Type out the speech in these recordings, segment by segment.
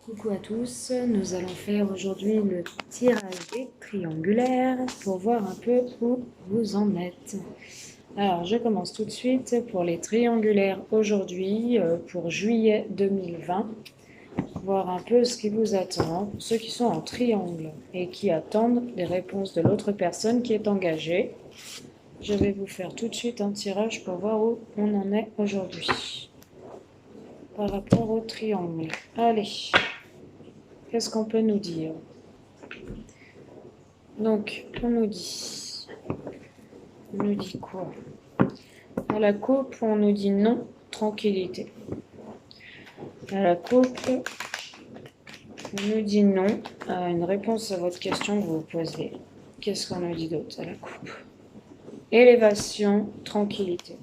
Coucou à tous, nous allons faire aujourd'hui le tirage des triangulaires pour voir un peu où vous en êtes. Alors je commence tout de suite pour les triangulaires aujourd'hui pour juillet 2020. Voir un peu ce qui vous attend, ceux qui sont en triangle et qui attendent les réponses de l'autre personne qui est engagée. Je vais vous faire tout de suite un tirage pour voir où on en est aujourd'hui par rapport au triangle. Allez, qu'est-ce qu'on peut nous dire? Donc, on nous dit quoi? À la coupe, on nous dit non, tranquillité. À la coupe, on nous dit non à une réponse à votre question que vous posez. Qu'est-ce qu'on nous dit d'autre à la coupe? Élévation, tranquillité.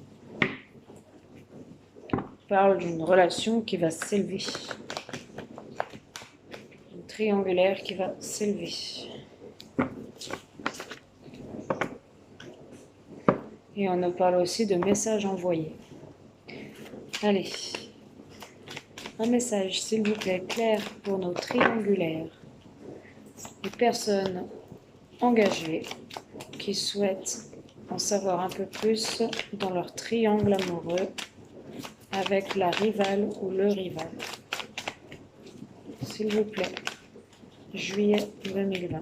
On parle d'une relation qui va s'élever. Une triangulaire qui va s'élever. Et on nous parle aussi de messages envoyés. Allez, un message, s'il vous plaît, clair pour nos triangulaires. Les personnes engagées qui souhaitent en savoir un peu plus dans leur triangle amoureux avec la rivale ou le rival. S'il vous plaît, juillet 2020.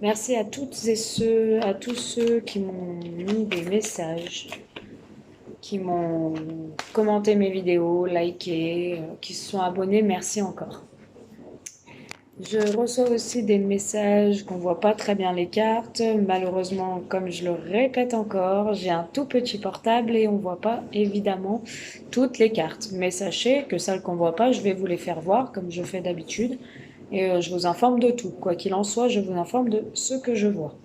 Merci à toutes et à tous ceux qui m'ont mis des messages, qui m'ont commenté mes vidéos, liké, qui se sont abonnés. Merci encore. Je reçois aussi des messages qu'on ne voit pas très bien les cartes. Malheureusement, comme je le répète encore, j'ai un tout petit portable et on ne voit pas évidemment toutes les cartes. Mais sachez que celles qu'on ne voit pas, je vais vous les faire voir comme je fais d'habitude. Et je vous informe de tout. Quoi qu'il en soit, je vous informe de ce que je vois.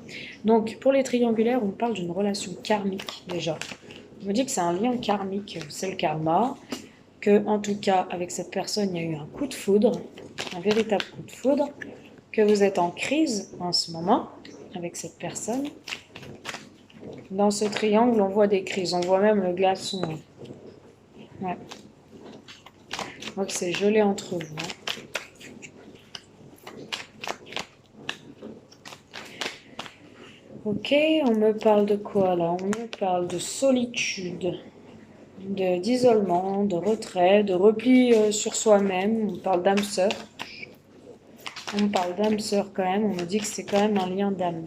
Donc, pour les triangulaires, on parle d'une relation karmique déjà. On me dit que c'est un lien karmique, c'est le karma. Que, en tout cas, avec cette personne, il y a eu un coup de foudre, un véritable coup de foudre, que vous êtes en crise en ce moment avec cette personne. Dans ce triangle, on voit des crises, on voit même le glaçon. Ouais. Je vois que c'est gelé entre vous. Ok, on me parle de quoi là? On me parle de solitude, d'isolement, de retrait, de repli sur soi-même. On parle d'âme sœur. On me parle d'âme sœur quand même. On me dit que c'est quand même un lien d'âme.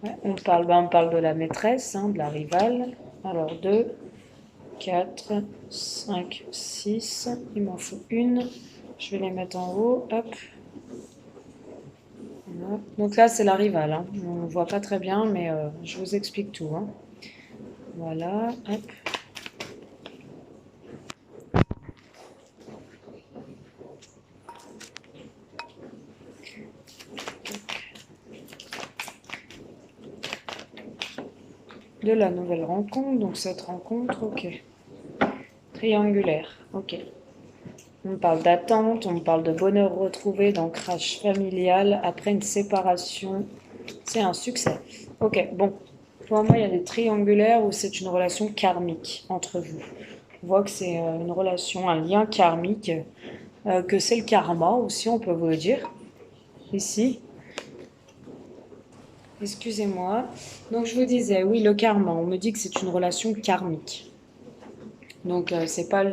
Ouais, on parle de la maîtresse, de la rivale. Alors 2, 4, 5, 6. Il m'en faut une. Je vais les mettre en haut. Hop. Voilà. Donc là, c'est la rivale. On ne voit pas très bien, mais je vous explique tout. Voilà. Hop. De la nouvelle rencontre. Donc cette rencontre, ok. Triangulaire, ok. On parle d'attente, on parle de bonheur retrouvé, d'ancrage familial après une séparation. C'est un succès. Ok, bon. Pour moi, il y a des triangulaires où c'est une relation karmique entre vous. On voit que c'est une relation, un lien karmique, que c'est le karma aussi, on peut vous le dire. Ici. Excusez-moi. Donc je vous disais, oui, le karma, on me dit que c'est une relation karmique. Donc c'est pas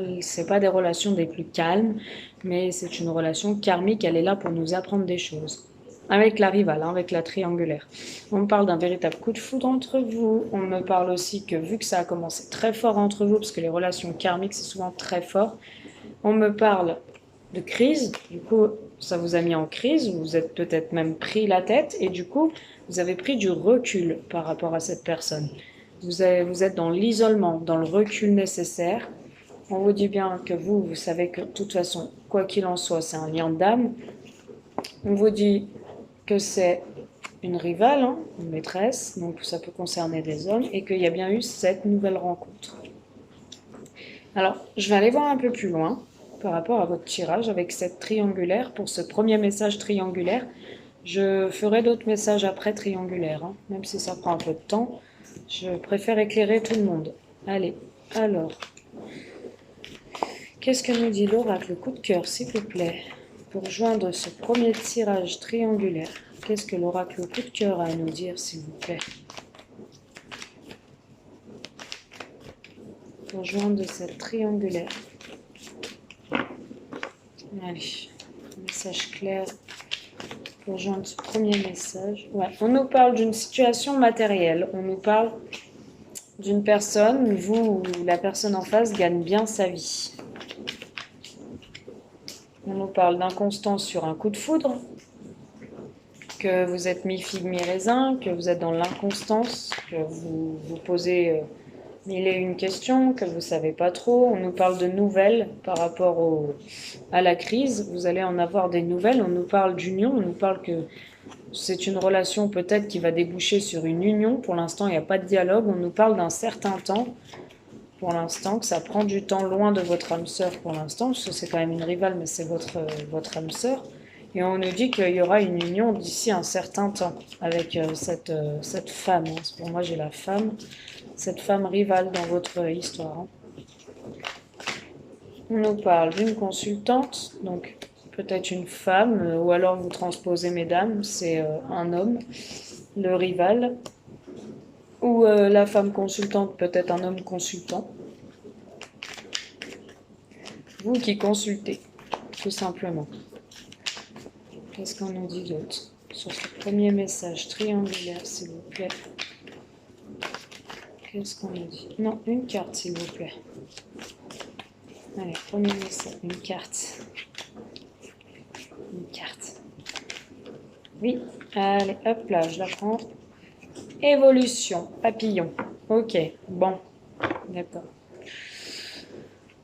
des relations des plus calmes, mais c'est une relation karmique, elle est là pour nous apprendre des choses. Avec la rivale, avec la triangulaire. On me parle d'un véritable coup de foudre entre vous. On me parle aussi que vu que ça a commencé très fort entre vous, parce que les relations karmiques c'est souvent très fort, on me parle de crise. Du coup, ça vous a mis en crise, vous êtes peut-être même pris la tête et du coup, vous avez pris du recul par rapport à cette personne. Vous êtes dans l'isolement, dans le recul nécessaire. On vous dit bien que vous savez que de toute façon, quoi qu'il en soit, c'est un lien d'âme. On vous dit que c'est une rivale, une maîtresse, donc ça peut concerner des hommes, et qu'il y a bien eu cette nouvelle rencontre. Alors, je vais aller voir un peu plus loin par rapport à votre tirage avec cette triangulaire. Pour ce premier message triangulaire, Je ferai d'autres messages après triangulaires, hein, même si ça prend un peu de temps. Je préfère éclairer tout le monde. Allez, alors. Qu'est-ce que nous dit l'oracle? Coup de cœur, s'il vous plaît, pour joindre ce premier tirage triangulaire. Qu'est-ce que l'oracle coup de cœur a à nous dire, s'il vous plaît? Pour joindre cette triangulaire. Allez, message clair pour joindre ce premier message. Ouais, on nous parle d'une situation matérielle. On nous parle d'une personne, vous ou la personne en face gagne bien sa vie. On nous parle d'inconstance sur un coup de foudre, que vous êtes mi-figue, mi-raisin, que vous êtes dans l'inconstance, que vous vous posez mille et une questions, que vous ne savez pas trop. On nous parle de nouvelles par rapport à la crise. Vous allez en avoir des nouvelles. On nous parle d'union, on nous parle que c'est une relation peut-être qui va déboucher sur une union. Pour l'instant, il n'y a pas de dialogue. On nous parle d'un certain temps. Pour l'instant, que ça prend du temps loin de votre âme sœur pour l'instant, parce que c'est quand même une rivale, mais c'est votre âme sœur. Et on nous dit qu'il y aura une union d'ici un certain temps avec cette femme. Pour moi, j'ai la femme, cette femme rivale dans votre histoire. On nous parle d'une consultante, donc peut-être une femme, ou alors vous transposez, mesdames, c'est un homme, le rival. Ou la femme consultante, peut-être un homme consultant. Vous qui consultez, tout simplement. Qu'est-ce qu'on nous dit d'autre sur ce premier message triangulaire, s'il vous plaît? Qu'est-ce qu'on nous dit? Non, une carte, s'il vous plaît. Allez, premier message, une carte. Une carte. Oui, allez, hop là, je la prends. Évolution, papillon. Ok, bon, d'accord.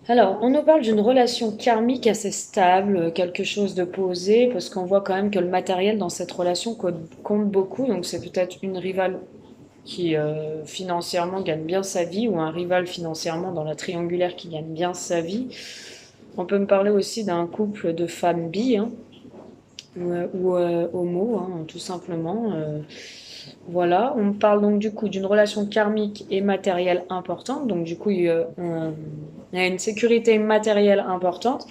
Alors, on nous parle d'une relation karmique assez stable, quelque chose de posé, parce qu'on voit quand même que le matériel dans cette relation compte beaucoup, donc c'est peut-être une rivale qui financièrement gagne bien sa vie, ou un rival financièrement dans la triangulaire qui gagne bien sa vie. On peut me parler aussi d'un couple de femmes bi, hein, ou homo, hein, tout simplement. Voilà, on parle donc du coup d'une relation karmique et matérielle importante, donc du coup il y a une sécurité matérielle importante.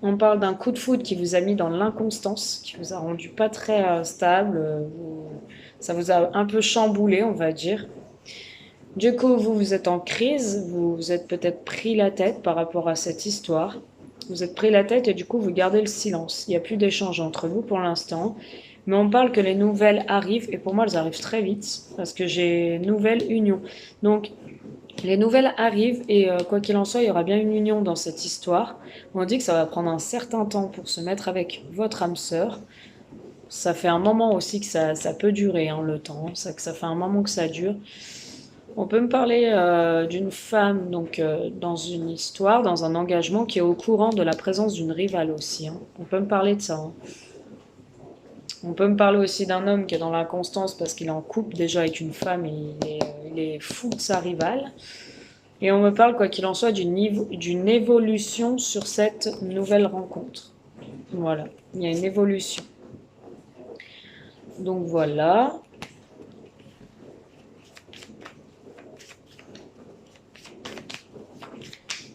On parle d'un coup de foudre qui vous a mis dans l'inconstance, qui vous a rendu pas très stable, ça vous a un peu chamboulé, on va dire. Du coup, vous êtes en crise, vous vous êtes peut-être pris la tête par rapport à cette histoire. Vous êtes pris la tête et du coup, vous gardez le silence. Il n'y a plus d'échange entre vous pour l'instant. Mais on parle que les nouvelles arrivent, et pour moi, elles arrivent très vite, parce que j'ai nouvelle union. Donc, les nouvelles arrivent, et quoi qu'il en soit, il y aura bien une union dans cette histoire. On dit que ça va prendre un certain temps pour se mettre avec votre âme sœur. Ça fait un moment aussi que ça peut durer, hein, le temps. Ça fait un moment que ça dure. On peut me parler d'une femme donc dans une histoire, dans un engagement qui est au courant de la présence d'une rivale aussi, hein. On peut me parler de ça, hein. On peut me parler aussi d'un homme qui est dans l'inconstance parce qu'il est en couple déjà avec une femme et il est fou de sa rivale. Et on me parle, quoi qu'il en soit, d'une évolution sur cette nouvelle rencontre. Voilà, il y a une évolution. Donc voilà.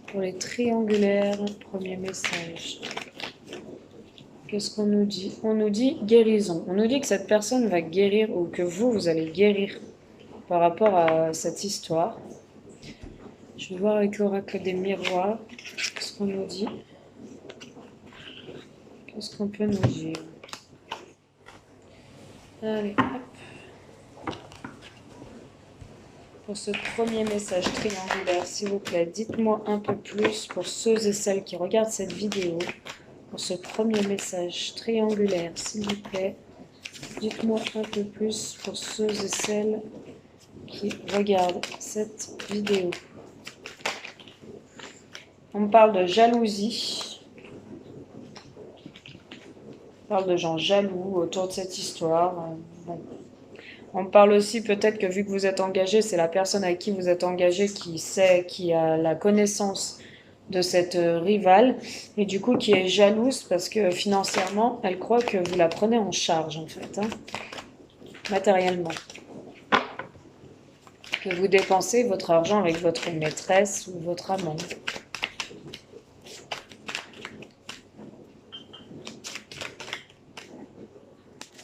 Pour les triangulaires, premier message. Qu'est-ce qu'on nous dit? On nous dit guérison. On nous dit que cette personne va guérir, ou que vous allez guérir par rapport à cette histoire. Je vais voir avec l'oracle des miroirs. Qu'est-ce qu'on nous dit? Qu'est-ce qu'on peut nous dire? Allez, hop. Pour ce premier message triangulaire, s'il vous plaît, dites-moi un peu plus pour ceux et celles qui regardent cette vidéo. Pour ce premier message triangulaire, s'il vous plaît, dites-moi un peu plus pour ceux et celles qui regardent cette vidéo. On me parle de jalousie. On parle de gens jaloux autour de cette histoire. Bon. On me parle aussi peut-être que vu que vous êtes engagé, c'est la personne avec qui vous êtes engagé qui sait, qui a la connaissance de cette rivale et du coup qui est jalouse parce que financièrement, elle croit que vous la prenez en charge en fait, hein, matériellement. Que vous dépensez votre argent avec votre maîtresse ou votre amant.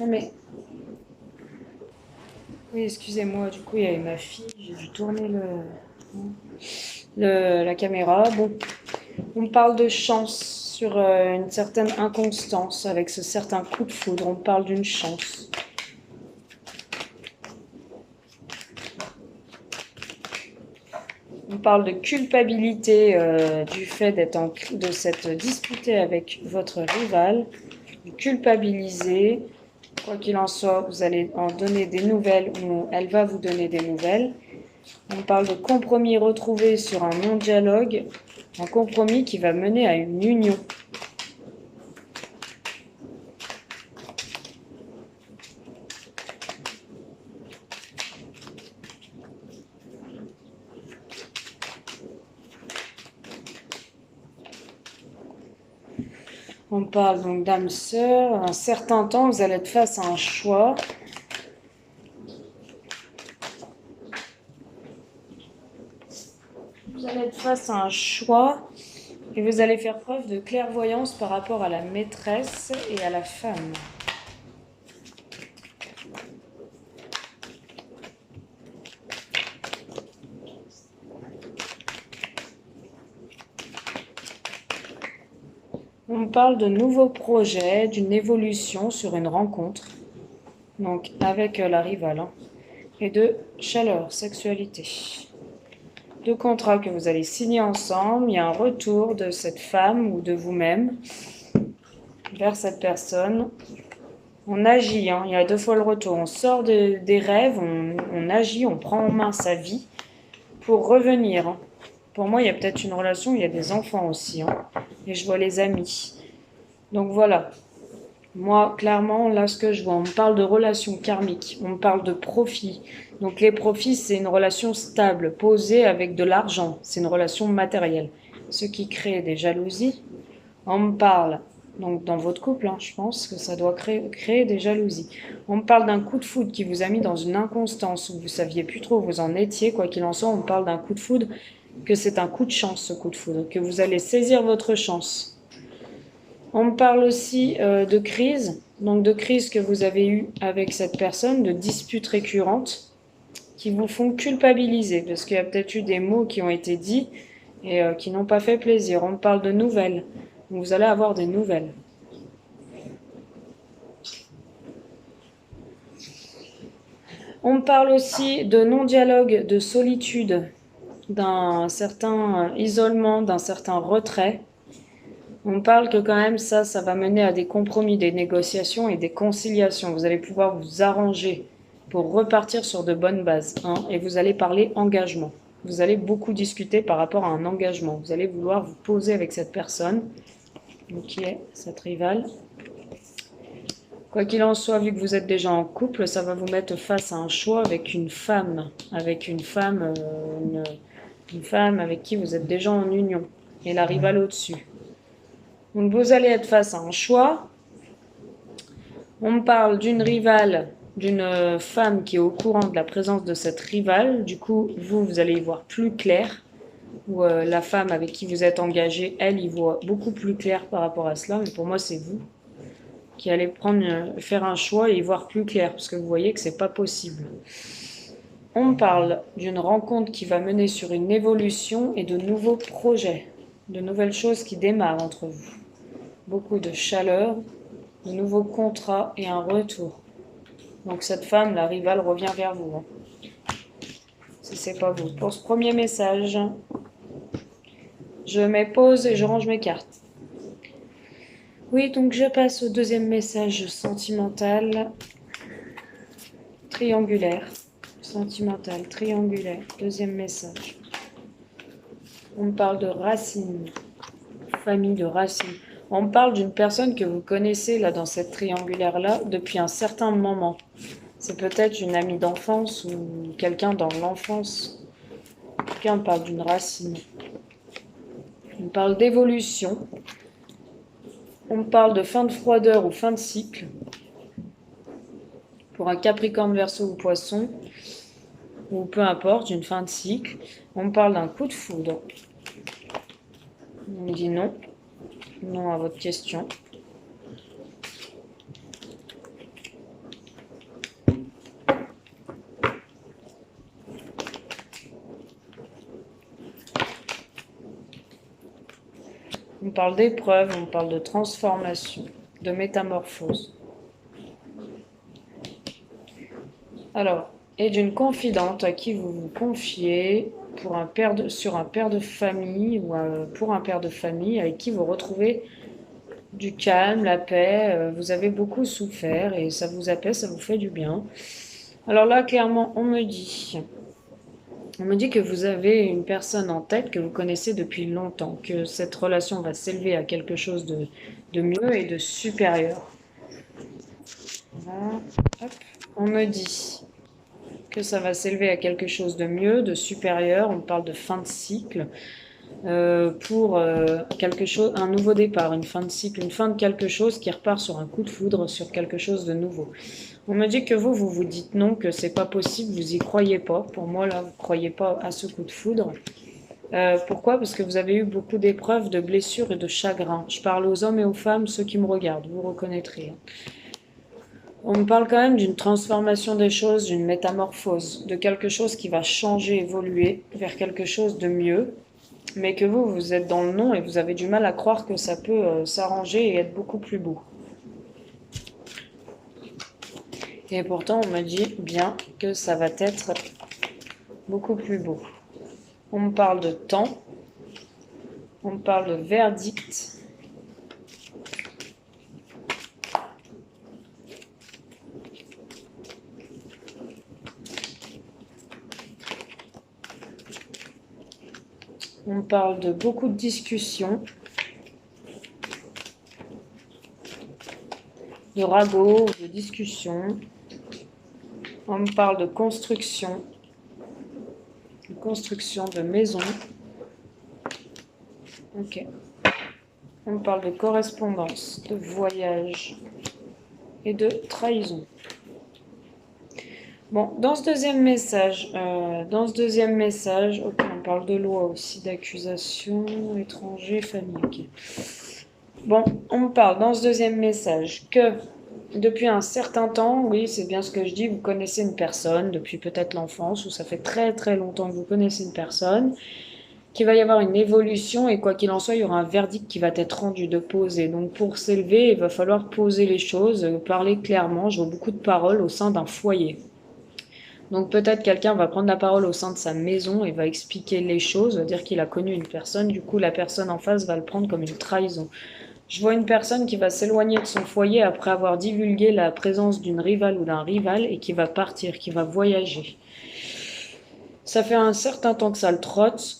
Non mais... Oui, excusez-moi, du coup il y avait ma fille, j'ai dû tourner la caméra. Bon, on parle de chance sur une certaine inconstance avec ce certain coup de foudre, on parle d'une chance. On parle de culpabilité du fait de s'être disputé avec votre rival, de culpabiliser. Quoi qu'il en soit, vous allez en donner des nouvelles ou elle va vous donner des nouvelles. On parle de compromis retrouvé sur un non-dialogue, un compromis qui va mener à une union. On parle donc d'âme sœur. Un certain temps, vous allez être face à un choix. Vous allez être face à un choix et vous allez faire preuve de clairvoyance par rapport à la maîtresse et à la femme. On parle de nouveaux projets, d'une évolution sur une rencontre, donc avec la rivale, hein, et de chaleur, sexualité. Deux contrats que vous allez signer ensemble, il y a un retour de cette femme ou de vous-même vers cette personne. On agit, hein, il y a deux fois le retour, on sort des rêves, on agit, on prend en main sa vie pour revenir. Hein. Pour moi, il y a peut-être une relation, il y a des enfants aussi, hein, et je vois les amis. Donc voilà, moi, clairement, là, ce que je vois, on me parle de relation karmique, on me parle de profit. Donc les profits, c'est une relation stable, posée avec de l'argent, c'est une relation matérielle. Ce qui crée des jalousies, on me parle, donc dans votre couple, hein, je pense que ça doit créer des jalousies. On me parle d'un coup de foudre qui vous a mis dans une inconstance où vous saviez plus trop où vous en étiez, quoi qu'il en soit, on me parle d'un coup de foudre, que c'est un coup de chance, ce coup de foudre, que vous allez saisir votre chance. On me parle aussi de crise, donc de crise que vous avez eue avec cette personne, de disputes récurrentes qui vous font culpabiliser, parce qu'il y a peut-être eu des mots qui ont été dits et qui n'ont pas fait plaisir. On me parle de nouvelles, donc vous allez avoir des nouvelles. On me parle aussi de non-dialogue, de solitude, d'un certain isolement, d'un certain retrait. On parle que quand même ça va mener à des compromis, des négociations et des conciliations. Vous allez pouvoir vous arranger pour repartir sur de bonnes bases. Hein, et vous allez parler engagement. Vous allez beaucoup discuter par rapport à un engagement. Vous allez vouloir vous poser avec cette personne, qui est cette rivale. Quoi qu'il en soit, vu que vous êtes déjà en couple, ça va vous mettre face à un choix avec une femme. Avec une femme avec qui vous êtes déjà en union. Et la rivale au-dessus. Donc vous allez être face à un choix. On me parle d'une rivale, d'une femme qui est au courant de la présence de cette rivale. Du coup, vous allez y voir plus clair. Ou la femme avec qui vous êtes engagé, elle y voit beaucoup plus clair par rapport à cela. Mais pour moi, c'est vous qui allez faire un choix et y voir plus clair. Parce que vous voyez que c'est pas possible. On me parle d'une rencontre qui va mener sur une évolution et de nouveaux projets. De nouvelles choses qui démarrent entre vous. Beaucoup de chaleur, de nouveaux contrats et un retour. Donc cette femme, la rivale, revient vers vous. Hein. Si c'est pas vous. Pour ce premier message, je mets pause et je range mes cartes. Oui, donc je passe au deuxième message sentimental. Triangulaire. Sentimental, triangulaire. Deuxième message. On me parle de racines. Famille de racines. On me parle d'une personne que vous connaissez là dans cette triangulaire-là depuis un certain moment. C'est peut-être une amie d'enfance ou quelqu'un dans l'enfance. Quelqu'un parle d'une racine. On parle d'évolution. On parle de fin de froideur ou fin de cycle. Pour un Capricorne, Verseau ou Poisson, ou peu importe, une fin de cycle. On parle d'un coup de foudre. On dit non. Non à votre question. On parle d'épreuve, on parle de transformation, de métamorphose. Alors, et d'une confidente à qui vous vous confiez sur un père de famille ou pour un père de famille avec qui vous retrouvez du calme, la paix. Vous avez beaucoup souffert et ça vous apaise, ça vous fait du bien. Alors là, clairement, on me dit que vous avez une personne en tête que vous connaissez depuis longtemps, que cette relation va s'élever à quelque chose de mieux et de supérieur. Voilà. Hop. On me dit que ça va s'élever à quelque chose de mieux, de supérieur. On parle de fin de cycle pour quelque chose, un nouveau départ, une fin de cycle, une fin de quelque chose qui repart sur un coup de foudre, sur quelque chose de nouveau. On me dit que vous vous dites non, que c'est pas possible, vous y croyez pas. Pour moi, là, vous croyez pas à ce coup de foudre. Pourquoi? Parce que vous avez eu beaucoup d'épreuves, de blessures et de chagrins. Je parle aux hommes et aux femmes, ceux qui me regardent, vous reconnaîtrez. On me parle quand même d'une transformation des choses, d'une métamorphose, de quelque chose qui va changer, évoluer vers quelque chose de mieux, mais que vous êtes dans le non et vous avez du mal à croire que ça peut s'arranger et être beaucoup plus beau. Et pourtant, on me dit bien que ça va être beaucoup plus beau. On me parle de temps, on me parle de verdict. On parle de beaucoup de discussions, de ragots, de discussions. On me parle de construction de maison. Ok. On me parle de correspondance, de voyage et de trahison. Bon, dans ce deuxième message, ok, on parle de loi aussi, d'accusation, étranger, famille, ok. Bon, on me parle dans ce deuxième message que depuis un certain temps, oui, c'est bien ce que je dis, vous connaissez une personne, depuis peut-être l'enfance, ou ça fait très très longtemps que vous connaissez une personne, qu'il va y avoir une évolution, et quoi qu'il en soit, il y aura un verdict qui va être rendu de poser. Donc pour s'élever, il va falloir poser les choses, parler clairement. Je vois beaucoup de paroles au sein d'un foyer. Donc peut-être quelqu'un va prendre la parole au sein de sa maison et va expliquer les choses, va dire qu'il a connu une personne, du coup la personne en face va le prendre comme une trahison. Je vois une personne qui va s'éloigner de son foyer après avoir divulgué la présence d'une rivale ou d'un rival et qui va partir, qui va voyager. Ça fait un certain temps que ça le trotte.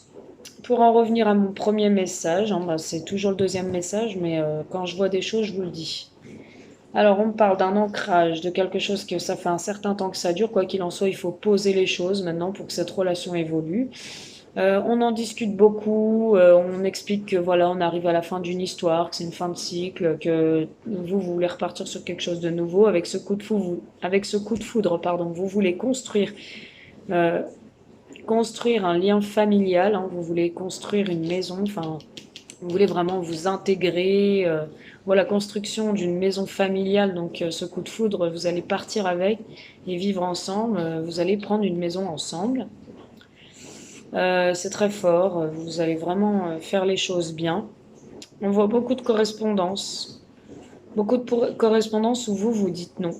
Pour en revenir à mon premier message, hein, c'est toujours le deuxième message, mais quand je vois des choses, je vous le dis. Alors, on me parle d'un ancrage, de quelque chose que ça fait un certain temps que ça dure. Quoi qu'il en soit, il faut poser les choses maintenant pour que cette relation évolue. On en discute beaucoup, on explique que voilà, on arrive à la fin d'une histoire, que c'est une fin de cycle, que vous voulez repartir sur quelque chose de nouveau. Avec ce coup de foudre, pardon, vous voulez construire un lien familial, hein, vous voulez construire une maison, enfin, vous voulez vraiment vous intégrer. Voilà, construction d'une maison familiale, donc ce coup de foudre, vous allez partir avec et vivre ensemble, vous allez prendre une maison ensemble. C'est très fort, vous allez vraiment faire les choses bien. On voit beaucoup de correspondances. Beaucoup de correspondances où vous dites non.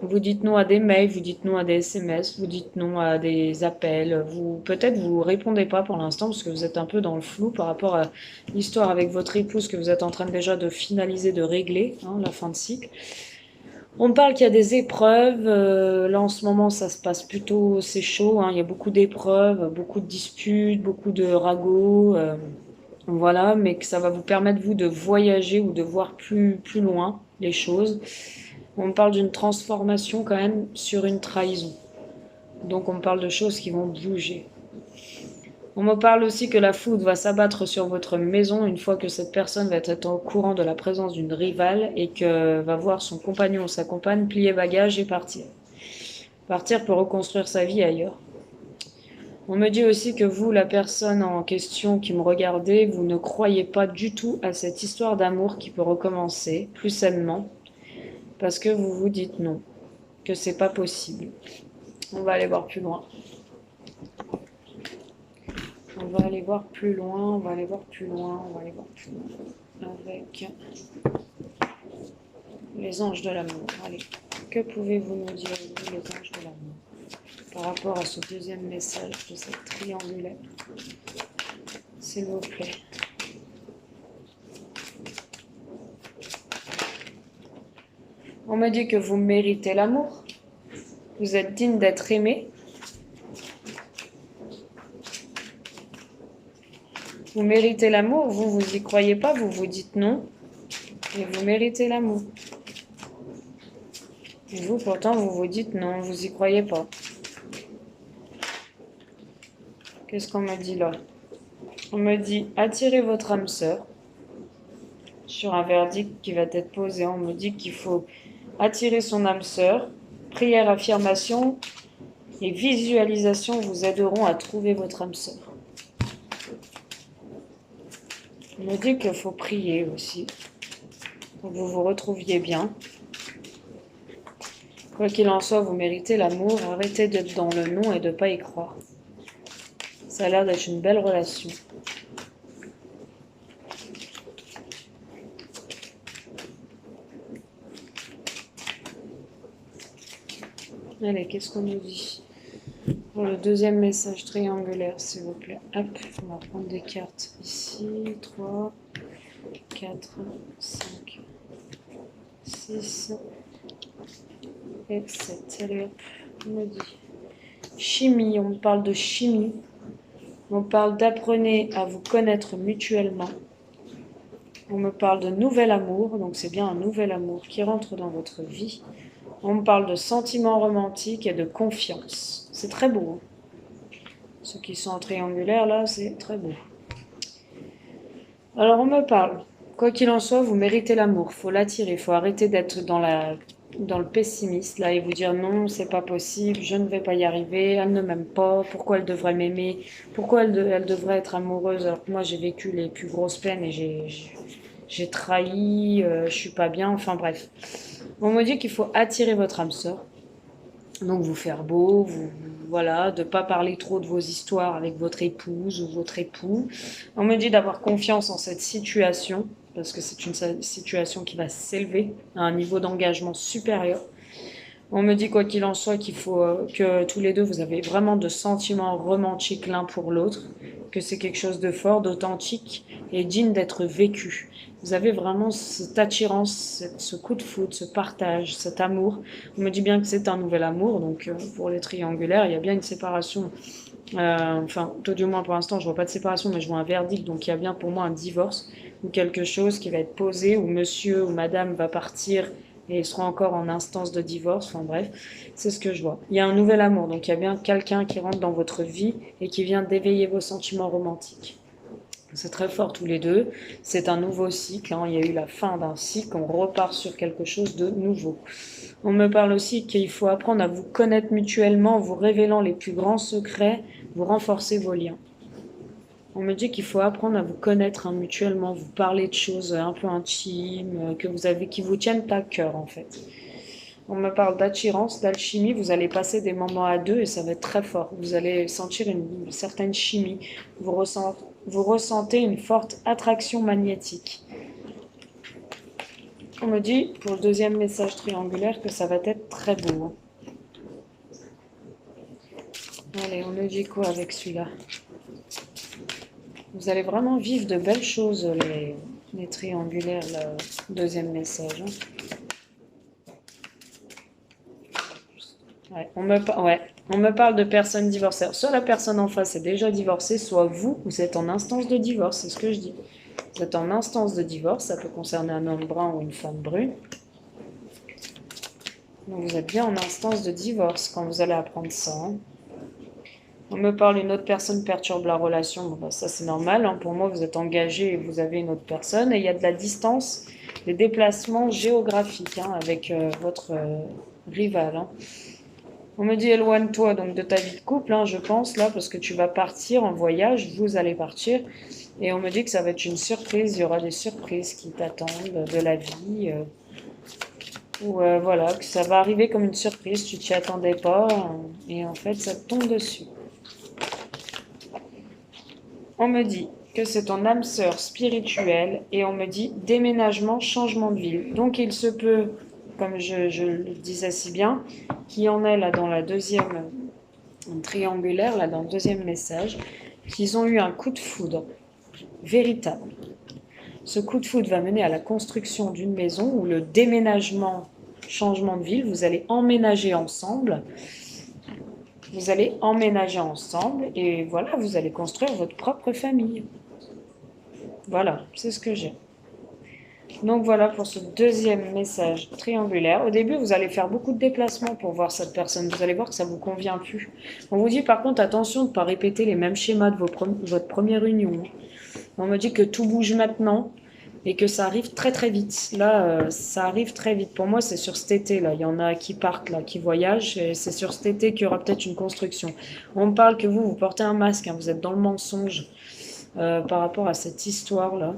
Vous dites non à des mails, vous dites non à des SMS, vous dites non à des appels. Peut-être vous répondez pas pour l'instant parce que vous êtes un peu dans le flou par rapport à l'histoire avec votre épouse que vous êtes en train déjà de finaliser, de régler, hein, la fin de cycle. On me parle qu'il y a des épreuves. Là, en ce moment, ça se passe plutôt, c'est chaud, hein, il y a beaucoup d'épreuves, beaucoup de disputes, beaucoup de ragots. Voilà, mais que ça va vous permettre, vous, de voyager ou de voir plus loin les choses. On me parle d'une transformation quand même sur une trahison. Donc, on me parle de choses qui vont bouger. On me parle aussi que la foudre va s'abattre sur votre maison une fois que cette personne va être au courant de la présence d'une rivale et que va voir son compagnon ou sa compagne plier bagages et partir. Partir pour reconstruire sa vie ailleurs. On me dit aussi que vous, la personne en question qui me regardez, vous ne croyez pas du tout à cette histoire d'amour qui peut recommencer plus sainement parce que vous vous dites non, que c'est pas possible. On va aller voir plus loin. On va aller voir plus loin, on va aller voir plus loin, on va aller voir plus loin. Avec les anges de l'amour. Allez, que pouvez-vous nous dire, vous, les anges de l'amour, par rapport à ce deuxième message de cette triangulaire, s'il vous plaît. On me dit que vous méritez l'amour, vous êtes digne d'être aimé. Vous méritez l'amour, vous y croyez pas, vous vous dites non, et vous méritez l'amour. Et vous, pourtant, vous vous dites non, vous y croyez pas. Qu'est-ce qu'on me dit là? On me dit attirez votre âme sœur. Sur un verdict qui va être posé, on me dit qu'il faut attirer son âme sœur. Prière, affirmation et visualisation vous aideront à trouver votre âme sœur. On me dit qu'il faut prier aussi, pour que vous vous retrouviez bien. Quoi qu'il en soit, vous méritez l'amour. Arrêtez d'être dans le non et de ne pas y croire. Ça a l'air d'être une belle relation. Allez, qu'est-ce qu'on nous dit pour le deuxième message triangulaire, s'il vous plaît? Hop, on va prendre des cartes ici. 3, 4, 5, 6 et 7. Allez, hop, on me dit chimie, on me parle de chimie. On me parle d'apprenez à vous connaître mutuellement. On me parle de nouvel amour, donc c'est bien un nouvel amour qui rentre dans votre vie. On me parle de sentiments romantiques et de confiance. C'est très beau. Ceux qui sont en triangulaire, là, c'est très beau. Alors, on me parle. Quoi qu'il en soit, vous méritez l'amour. Il faut l'attirer. Il faut arrêter d'être dans le pessimiste, là, et vous dire non, c'est pas possible, je ne vais pas y arriver, elle ne m'aime pas, pourquoi elle devrait m'aimer, pourquoi elle devrait être amoureuse alors que moi j'ai vécu les plus grosses peines et j'ai trahi, je suis pas bien, enfin bref. On me dit qu'il faut attirer votre âme sœur, donc vous faire beau, voilà, de pas parler trop de vos histoires avec votre épouse ou votre époux. On me dit d'avoir confiance en cette situation, parce que c'est une situation qui va s'élever à un niveau d'engagement supérieur. On me dit quoi qu'il en soit qu'il faut que tous les deux vous avez vraiment de sentiments romantiques l'un pour l'autre, que c'est quelque chose de fort, d'authentique et digne d'être vécu. Vous avez vraiment cette attirance, ce coup de foudre, ce partage, cet amour. On me dit bien que c'est un nouvel amour, donc pour les triangulaires, il y a bien une séparation. Enfin, tout du moins pour l'instant, je vois pas de séparation, mais je vois un verdict, donc il y a bien pour moi un divorce ou quelque chose qui va être posé, où monsieur ou madame va partir et ils seront encore en instance de divorce, enfin bref, c'est ce que je vois. Il y a un nouvel amour, donc il y a bien quelqu'un qui rentre dans votre vie et qui vient d'éveiller vos sentiments romantiques. C'est très fort tous les deux, c'est un nouveau cycle, hein. Il y a eu la fin d'un cycle, on repart sur quelque chose de nouveau. On me parle aussi qu'il faut apprendre à vous connaître mutuellement, vous révélant les plus grands secrets, vous renforcez vos liens. On me dit qu'il faut apprendre à vous connaître mutuellement, vous parler de choses un peu intimes, qui vous tiennent à cœur en fait. On me parle d'attirance, d'alchimie, vous allez passer des moments à deux et ça va être très fort. Vous allez sentir une certaine chimie, vous ressentez une forte attraction magnétique. On me dit, pour le deuxième message triangulaire, que ça va être très beau. Allez, on me dit quoi avec celui-là? Vous allez vraiment vivre de belles choses, les triangulaires, le deuxième message. Ouais, on me parle de personnes divorcées. Soit la personne en face est déjà divorcée, soit vous êtes en instance de divorce, c'est ce que je dis. Vous êtes en instance de divorce, ça peut concerner un homme brun ou une femme brune. Donc vous êtes bien en instance de divorce quand vous allez apprendre ça. Hein. On me parle d'une autre personne perturbe la relation. Bon, bah, ça, c'est normal. Hein. Pour moi, vous êtes engagé et vous avez une autre personne. Et il y a de la distance, des déplacements géographiques hein, avec votre rival. Hein. On me dit éloigne-toi donc de ta vie de couple, hein, je pense, là, parce que tu vas partir en voyage, vous allez partir. Et on me dit que ça va être une surprise, il y aura des surprises qui t'attendent de la vie. Ou voilà, que ça va arriver comme une surprise, tu t'y attendais pas, et en fait ça te tombe dessus. On me dit que c'est ton âme sœur spirituelle, et on me dit déménagement, changement de ville. Donc il se peut, comme je le disais si bien, qu'il y en ait là dans la deuxième triangulaire, là dans le deuxième message, qu'ils ont eu un coup de foudre véritable. Ce coup de foudre va mener à la construction d'une maison ou le déménagement, changement de ville. Vous allez emménager ensemble. Vous allez emménager ensemble et voilà, vous allez construire votre propre famille. Voilà, c'est ce que j'ai. Donc voilà pour ce deuxième message triangulaire. Au début, vous allez faire beaucoup de déplacements pour voir cette personne. Vous allez voir que ça ne vous convient plus. On vous dit par contre, attention de ne pas répéter les mêmes schémas de votre première union. On me dit que tout bouge maintenant et que ça arrive très très vite. Là, ça arrive très vite. Pour moi, c'est sur cet été. Là, il y en a qui partent, là, qui voyagent. Et c'est sur cet été qu'il y aura peut-être une construction. On me parle que vous portez un masque. Hein, vous êtes dans le mensonge par rapport à cette histoire-là.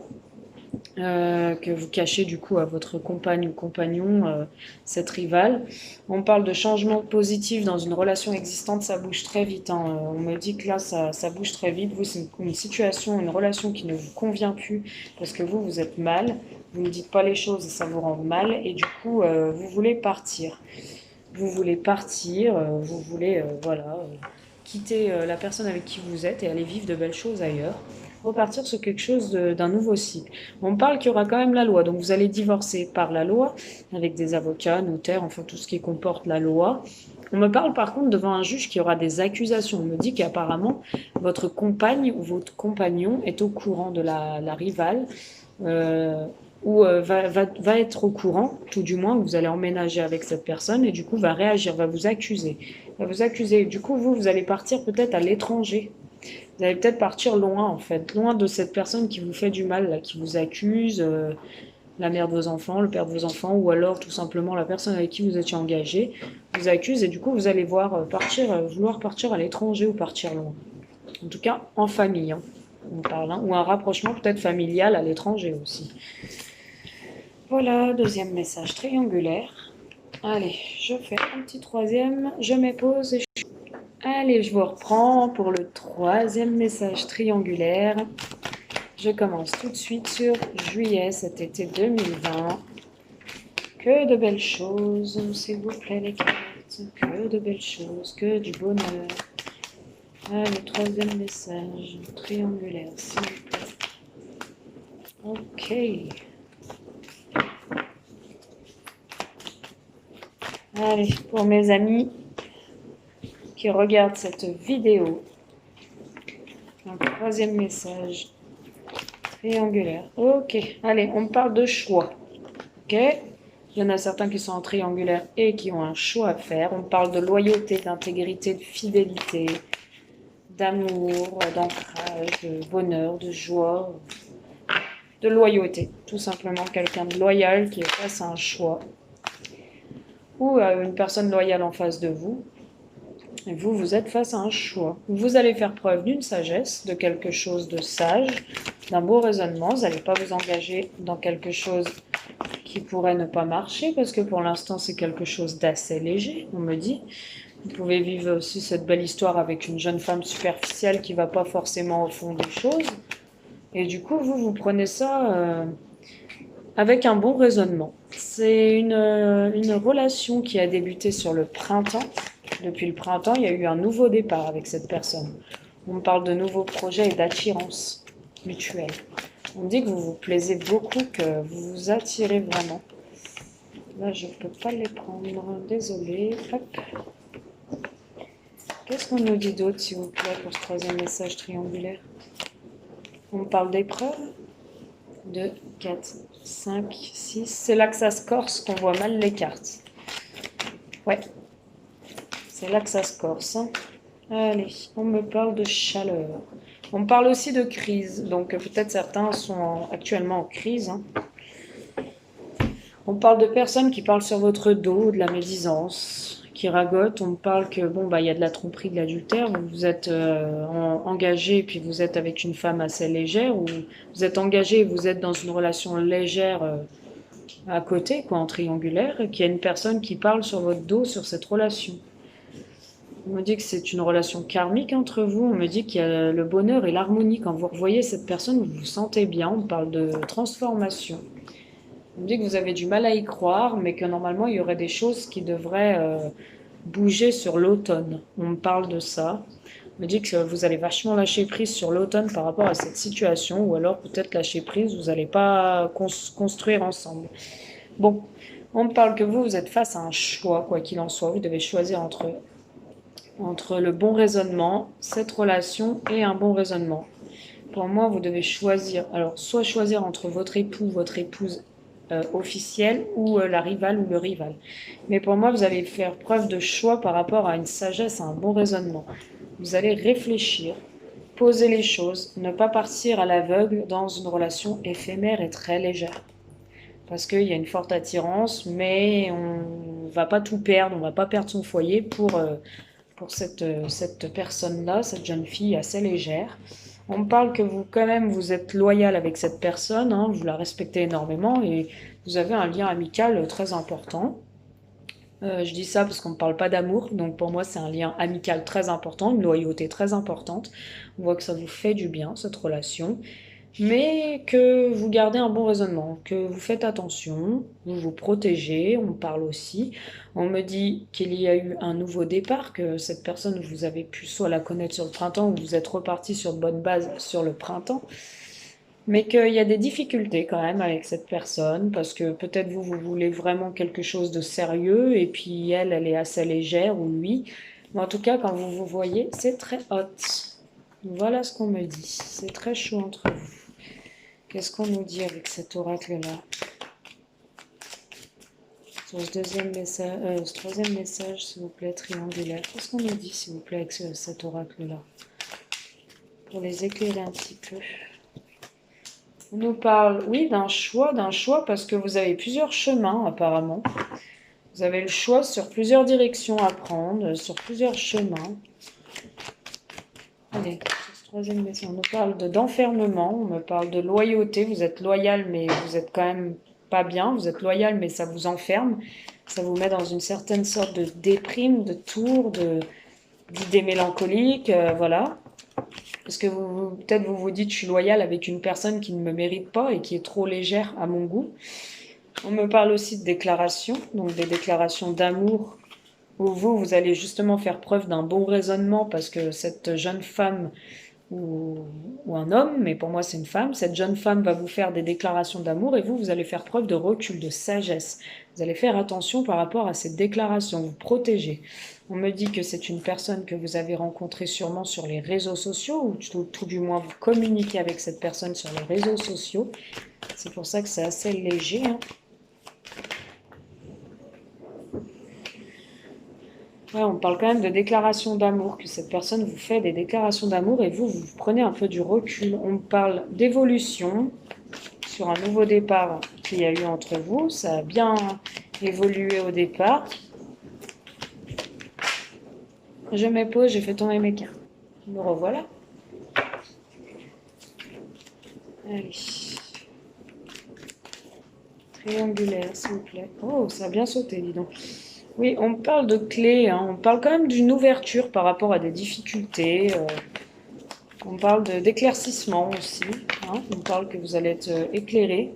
Que vous cachez du coup à votre compagne ou compagnon, cette rivale. On parle de changement positif dans une relation existante, ça bouge très vite. Hein. On me dit que là, ça bouge très vite. Vous, c'est une situation, une relation qui ne vous convient plus parce que vous êtes mal. Vous ne dites pas les choses et ça vous rend mal. Et du coup, vous voulez partir. Vous voulez partir, vous voulez, voilà, quitter la personne avec qui vous êtes et aller vivre de belles choses ailleurs. Repartir sur quelque chose d'un nouveau cycle. On parle qu'il y aura quand même la loi, donc vous allez divorcer par la loi, avec des avocats, notaires, enfin tout ce qui comporte la loi. On me parle par contre devant un juge qu'il y aura des accusations. On me dit qu'apparemment votre compagne ou votre compagnon est au courant de la rivale, ou va être au courant, tout du moins, que vous allez emménager avec cette personne et du coup va réagir, va vous accuser. Va vous accuser. Du coup, vous allez partir peut-être à l'étranger. Vous allez peut-être partir loin, en fait, loin de cette personne qui vous fait du mal, là, qui vous accuse, la mère de vos enfants, le père de vos enfants, ou alors tout simplement la personne avec qui vous étiez engagé, vous accuse et du coup vous allez vouloir partir à l'étranger ou partir loin. En tout cas, en famille, hein, on parle, hein, ou un rapprochement peut-être familial à l'étranger aussi. Voilà, deuxième message triangulaire. Allez, je fais un petit troisième, je mets pause et je... Allez, je vous reprends pour le troisième message triangulaire. Je commence tout de suite sur juillet, cet été 2020. Que de belles choses, s'il vous plaît les cartes. Que de belles choses, que du bonheur. Allez, troisième message triangulaire, s'il vous plaît. Ok. Allez, pour mes amis qui regardent cette vidéo, un troisième message triangulaire. Ok, allez, on parle de choix. Ok, il y en a certains qui sont en triangulaire et qui ont un choix à faire. On parle de loyauté, d'intégrité, de fidélité, d'amour, d'ancrage, de bonheur, de joie, de loyauté. Tout simplement quelqu'un de loyal qui est face à un choix. Ou une personne loyale en face de vous. Et vous, vous êtes face à un choix. Vous allez faire preuve d'une sagesse, de quelque chose de sage, d'un beau raisonnement. Vous n'allez pas vous engager dans quelque chose qui pourrait ne pas marcher, parce que pour l'instant, c'est quelque chose d'assez léger, on me dit. Vous pouvez vivre aussi cette belle histoire avec une jeune femme superficielle qui ne va pas forcément au fond des choses. Et du coup, vous prenez ça avec un bon raisonnement. C'est une relation qui a débuté sur le printemps. Depuis le printemps, il y a eu un nouveau départ avec cette personne. On me parle de nouveaux projets et d'attirance mutuelle. On me dit que vous vous plaisez beaucoup, que vous vous attirez vraiment. Là, je ne peux pas les prendre. Désolée. Hop. Qu'est-ce qu'on nous dit d'autre, s'il vous plaît, pour ce troisième message triangulaire? On me parle d'épreuves. 2, 4, 5, 6. C'est là que ça se corse, qu'on voit mal les cartes. Ouais. C'est là que ça se corse. Hein. Allez, on me parle de chaleur. On me parle aussi de crise, donc peut-être certains sont actuellement en crise, hein. On parle de personnes qui parlent sur votre dos, de la médisance, qui ragotent. On me parle que bon bah il y a de la tromperie, de l'adultère. Vous êtes engagé et puis vous êtes avec une femme assez légère, ou vous êtes engagé et vous êtes dans une relation légère à côté, quoi, en triangulaire, et qu'il y a une personne qui parle sur votre dos sur cette relation. On me dit que c'est une relation karmique entre vous. On me dit qu'il y a le bonheur et l'harmonie. Quand vous revoyez cette personne, vous vous sentez bien. On parle de transformation. On me dit que vous avez du mal à y croire, mais que normalement, il y aurait des choses qui devraient bouger sur l'automne. On me parle de ça. On me dit que vous allez vachement lâcher prise sur l'automne par rapport à cette situation, ou alors peut-être lâcher prise, vous n'allez pas construire ensemble. Bon, on me parle que vous êtes face à un choix, quoi qu'il en soit. Vous devez choisir entre le bon raisonnement, cette relation et un bon raisonnement. Pour moi, vous devez choisir. Alors, soit choisir entre votre époux, votre épouse officielle, ou la rivale ou le rival. Mais pour moi, vous allez faire preuve de choix par rapport à une sagesse, à un bon raisonnement. Vous allez réfléchir, poser les choses, ne pas partir à l'aveugle dans une relation éphémère et très légère. Parce qu'il y a une forte attirance, mais on ne va pas tout perdre, on ne va pas perdre son foyer pour cette personne-là, cette jeune fille assez légère. On me parle que vous, quand même, vous êtes loyal avec cette personne, hein, vous la respectez énormément et vous avez un lien amical très important. Je dis ça parce qu'on ne parle pas d'amour, donc pour moi c'est un lien amical très important, une loyauté très importante. On voit que ça vous fait du bien, cette relation, mais que vous gardez un bon raisonnement, que vous faites attention, vous vous protégez. On parle aussi, on me dit qu'il y a eu un nouveau départ, que cette personne, vous avez pu soit la connaître sur le printemps, ou vous êtes reparti sur de bonnes bases sur le printemps, mais qu'il y a des difficultés quand même avec cette personne, parce que peut-être vous voulez vraiment quelque chose de sérieux, et puis elle est assez légère, ou lui. Mais en tout cas, quand vous vous voyez, c'est très hot. Voilà ce qu'on me dit. C'est très chaud entre vous. Qu'est-ce qu'on nous dit avec cet oracle-là? Sur ce ce troisième message, s'il vous plaît, triangulaire. Qu'est-ce qu'on nous dit, s'il vous plaît, avec cet oracle-là? Pour les éclairer un petit peu. On nous parle, oui, d'un choix, parce que vous avez plusieurs chemins, apparemment. Vous avez le choix sur plusieurs directions à prendre, sur plusieurs chemins. Allez, sur ce troisième message, on nous parle d'enfermement, on me parle de loyauté. Vous êtes loyal, mais vous êtes quand même pas bien. Vous êtes loyal, mais ça vous enferme. Ça vous met dans une certaine sorte de déprime, de tour, d'idées mélancoliques, voilà. Parce que peut-être vous vous dites, je suis loyal avec une personne qui ne me mérite pas et qui est trop légère à mon goût. On me parle aussi de déclarations, donc des déclarations d'amour, où vous allez justement faire preuve d'un bon raisonnement, parce que cette jeune femme, ou un homme, mais pour moi c'est une femme, cette jeune femme va vous faire des déclarations d'amour, et vous allez faire preuve de recul, de sagesse. Vous allez faire attention par rapport à cette déclaration, vous protéger. On me dit que c'est une personne que vous avez rencontrée sûrement sur les réseaux sociaux, ou tout du moins vous communiquez avec cette personne sur les réseaux sociaux. C'est pour ça que c'est assez léger, hein. Ouais, on parle quand même de déclaration d'amour, que cette personne vous fait des déclarations d'amour et vous prenez un peu du recul. On parle d'évolution sur un nouveau départ qu'il y a eu entre vous. Ça a bien évolué au départ. Je me pose, j'ai fait tomber mes cartes. Me revoilà. Allez. Triangulaire, s'il vous plaît. Oh, ça a bien sauté, dis donc. Oui, on parle de clés, hein. On parle quand même d'une ouverture par rapport à des difficultés. On parle d'éclaircissement aussi, hein. On parle que vous allez être éclairé.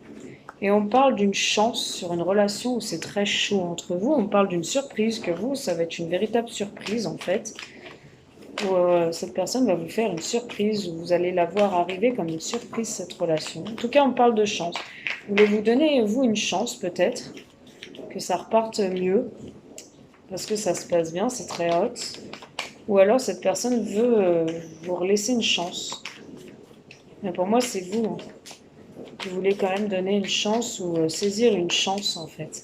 Et on parle d'une chance sur une relation où c'est très chaud entre vous. On parle d'une surprise, que vous, ça va être une véritable surprise en fait. Où cette personne va vous faire une surprise, où vous allez la voir arriver comme une surprise, cette relation. En tout cas, on parle de chance. Voulez-vous donner, vous, une chance peut-être, que ça reparte mieux, parce que ça se passe bien, c'est très hot. Ou alors cette personne veut vous laisser une chance. Mais pour moi, c'est vous, hein. Vous voulez quand même donner une chance, ou saisir une chance en fait,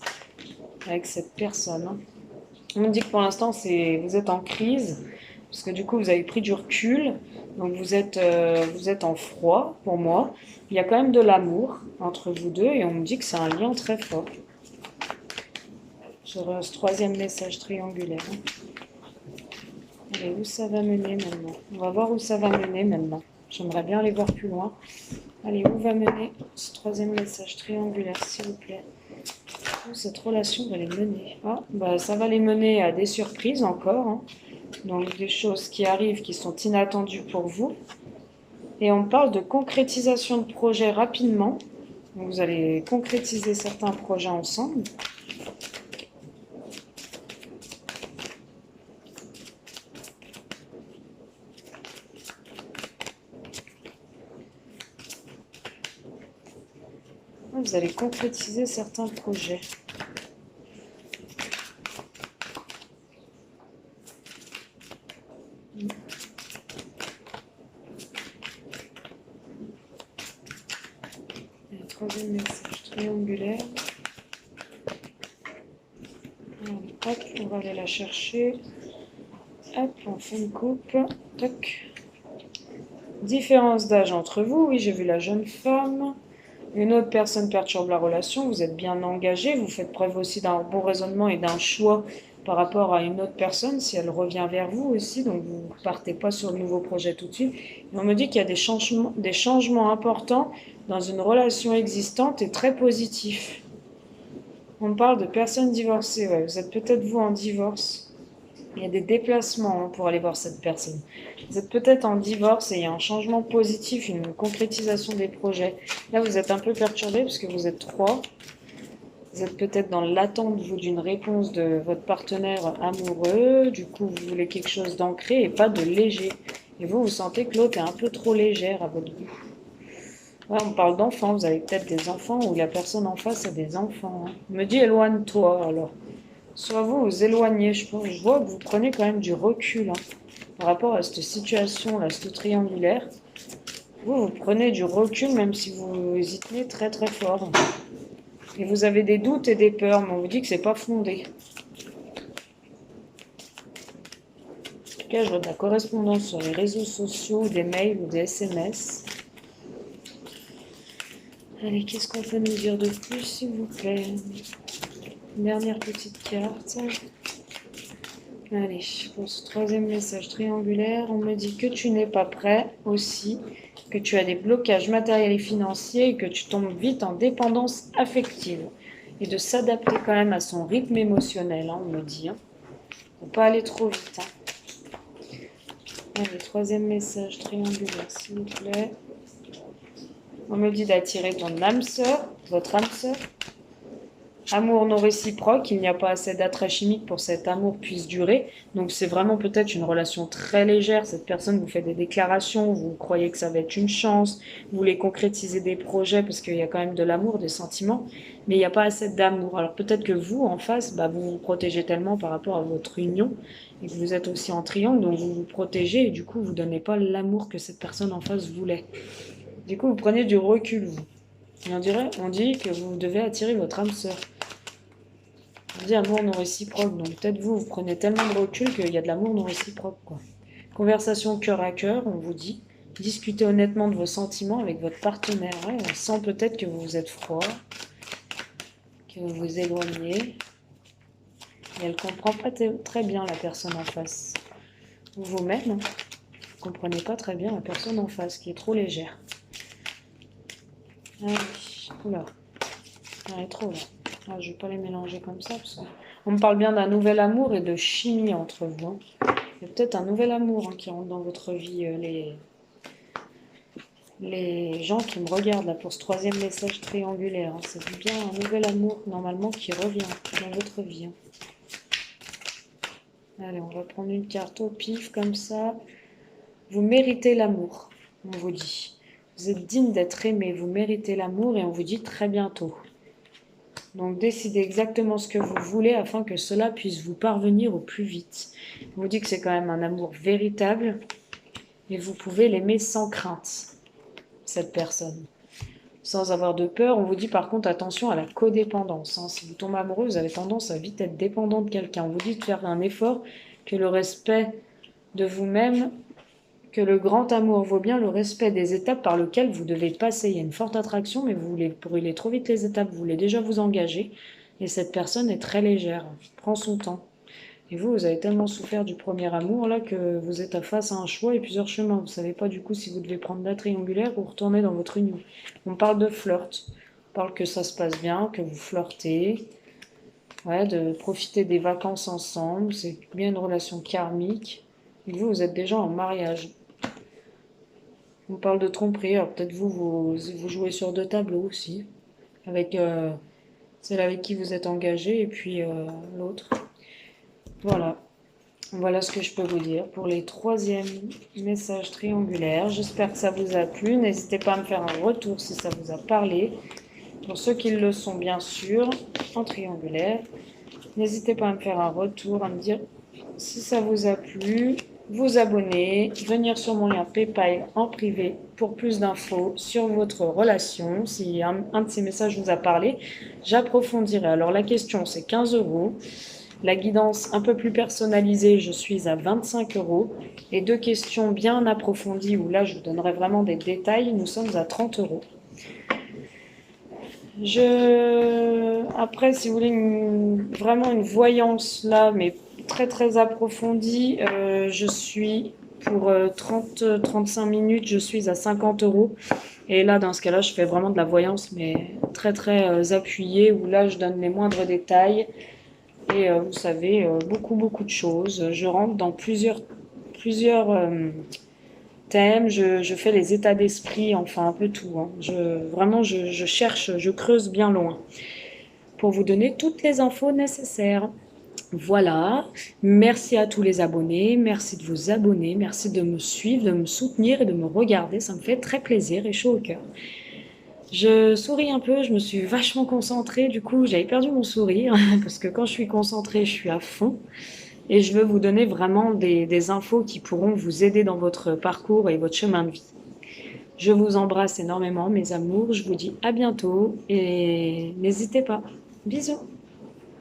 avec cette personne, hein. On me dit que pour l'instant, vous êtes en crise Parce que du coup, vous avez pris du recul. Donc, vous êtes en froid, pour moi. Il y a quand même de l'amour entre vous deux. Et on me dit que c'est un lien très fort. Sur ce troisième message triangulaire. Allez, où ça va mener maintenant? On va voir où ça va mener maintenant. J'aimerais bien aller voir plus loin. Allez, où va mener ce troisième message triangulaire, s'il vous plaît? Où cette relation va les mener? Ah, bah, ça va les mener à des surprises encore. Hein. Donc des choses qui arrivent qui sont inattendues pour vous. Et on parle de concrétisation de projets rapidement. Donc vous allez concrétiser certains projets ensemble. Vous allez concrétiser certains projets. Et le troisième message triangulaire. Hop, on va aller la chercher. Hop, en fin de coupe. Toc. Différence d'âge entre vous. Oui, j'ai vu la jeune femme. Une autre personne perturbe la relation. Vous êtes bien engagé. Vous faites preuve aussi d'un bon raisonnement et d'un choix par rapport à une autre personne, si elle revient vers vous aussi. Donc, vous ne partez pas sur le nouveau projet tout de suite. Et on me dit qu'il y a des changements importants dans une relation existante et très positifs. On parle de personnes divorcées. Ouais, vous êtes peut-être vous en divorce. Il y a des déplacements pour aller voir cette personne. Vous êtes peut-être en divorce et il y a un changement positif, une concrétisation des projets. Là, vous êtes un peu perturbé parce que vous êtes trois. Vous êtes peut-être dans l'attente, vous, d'une réponse de votre partenaire amoureux. Du coup, vous voulez quelque chose d'ancré et pas de léger. Et vous, vous sentez que l'autre est un peu trop légère à votre goût. Ouais, on parle d'enfants. Vous avez peut-être des enfants ou la personne en face a des enfants. Hein. On me dit éloigne-toi alors. Soit vous vous éloignez, je vois que vous prenez quand même du recul hein, par rapport à cette situation-là, cette triangulaire. Vous prenez du recul même si vous y tenez très très fort. Et vous avez des doutes et des peurs, mais on vous dit que c'est pas fondé. En tout cas, je vois de la correspondance sur les réseaux sociaux, des mails ou des SMS. Allez, qu'est-ce qu'on peut nous dire de plus, s'il vous plaît? Une dernière petite carte. Allez, pour ce troisième message triangulaire, on me dit que tu n'es pas prêt aussi, que tu as des blocages matériels et financiers et que tu tombes vite en dépendance affective. Et de s'adapter quand même à son rythme émotionnel, hein, on me dit. Hein. Faut pas aller trop vite. Hein. Allez, troisième message triangulaire, s'il vous plaît. On me dit d'attirer ton âme sœur, votre âme sœur. Amour non réciproque, il n'y a pas assez d'attrait chimique pour que cet amour puisse durer. Donc c'est vraiment peut-être une relation très légère. Cette personne vous fait des déclarations, vous croyez que ça va être une chance, vous voulez concrétiser des projets parce qu'il y a quand même de l'amour, des sentiments, mais il n'y a pas assez d'amour. Alors peut-être que vous, en face, vous vous protégez tellement par rapport à votre union et que vous êtes aussi en triangle, donc vous vous protégez et du coup vous ne donnez pas l'amour que cette personne en face voulait. Du coup vous prenez du recul, vous. Et on dit que vous devez attirer votre âme sœur. On dit amour non réciproque, donc peut-être vous prenez tellement de recul qu'il y a de l'amour non réciproque, quoi. Conversation cœur à cœur, on vous dit. Discutez honnêtement de vos sentiments avec votre partenaire. Ouais, on sent peut-être que vous êtes froid, que vous vous éloignez. Et elle comprend pas très bien la personne en face. Ou vous-même, hein, vous comprenez pas très bien la personne en face, qui est trop légère. Allez, oula. Elle est trop là. Ah, je ne vais pas les mélanger comme ça. Parce on me parle bien d'un nouvel amour et de chimie entre vous. Hein. Il y a peut-être un nouvel amour hein, qui rentre dans votre vie. Les gens qui me regardent là pour ce troisième message triangulaire. Hein. C'est bien un nouvel amour normalement qui revient dans votre vie. Hein. Allez, on va prendre une carte au pif comme ça. Vous méritez l'amour, on vous dit. Vous êtes digne d'être aimé, vous méritez l'amour et on vous dit très bientôt. Donc décidez exactement ce que vous voulez afin que cela puisse vous parvenir au plus vite. On vous dit que c'est quand même un amour véritable et vous pouvez l'aimer sans crainte, cette personne. Sans avoir de peur, on vous dit par contre attention à la codépendance. Hein. Si vous tombez amoureux, vous avez tendance à vite être dépendant de quelqu'un. On vous dit de faire un effort, que le respect de vous-même que le grand amour vaut bien le respect des étapes par lesquelles vous devez passer. Il y a une forte attraction, mais vous voulez brûler trop vite les étapes, vous voulez déjà vous engager, et cette personne est très légère, prend son temps. Et vous avez tellement souffert du premier amour là que vous êtes face à un choix et plusieurs chemins. Vous ne savez pas du coup si vous devez prendre la triangulaire ou retourner dans votre union. On parle de flirt, on parle que ça se passe bien, que vous flirtez, ouais, de profiter des vacances ensemble, c'est bien une relation karmique. Et vous êtes déjà en mariage. On parle de tromperie, alors peut-être vous jouez sur deux tableaux aussi, avec celle avec qui vous êtes engagé et puis l'autre. Voilà. Voilà ce que je peux vous dire pour les troisièmes messages triangulaires. J'espère que ça vous a plu. N'hésitez pas à me faire un retour si ça vous a parlé. Pour ceux qui le sont, bien sûr, en triangulaire. N'hésitez pas à me faire un retour, à me dire si ça vous a plu. Vous abonner, venir sur mon lien PayPal en privé pour plus d'infos sur votre relation. Si un de ces messages vous a parlé, j'approfondirai. Alors la question, c'est 15 €. La guidance un peu plus personnalisée, je suis à 25 €. Et deux questions bien approfondies, où là je vous donnerai vraiment des détails, nous sommes à 30 €. Après, si vous voulez vraiment une voyance là, mais très très approfondie, je suis pour 30-35 minutes, je suis à 50 €. Et là, dans ce cas-là, je fais vraiment de la voyance, mais très très appuyée, où là je donne les moindres détails. Et vous savez, beaucoup de choses. Je rentre dans plusieurs thèmes, je fais les états d'esprit, enfin un peu tout, hein. Vraiment, je cherche, je creuse bien loin pour vous donner toutes les infos nécessaires. Voilà, merci à tous les abonnés, merci de vous abonner, merci de me suivre, de me soutenir et de me regarder, ça me fait très plaisir et chaud au cœur. Je souris un peu, je me suis vachement concentrée, du coup j'avais perdu mon sourire, parce que quand je suis concentrée, je suis à fond. Et je veux vous donner vraiment des infos qui pourront vous aider dans votre parcours et votre chemin de vie. Je vous embrasse énormément, mes amours, je vous dis à bientôt et n'hésitez pas. Bisous.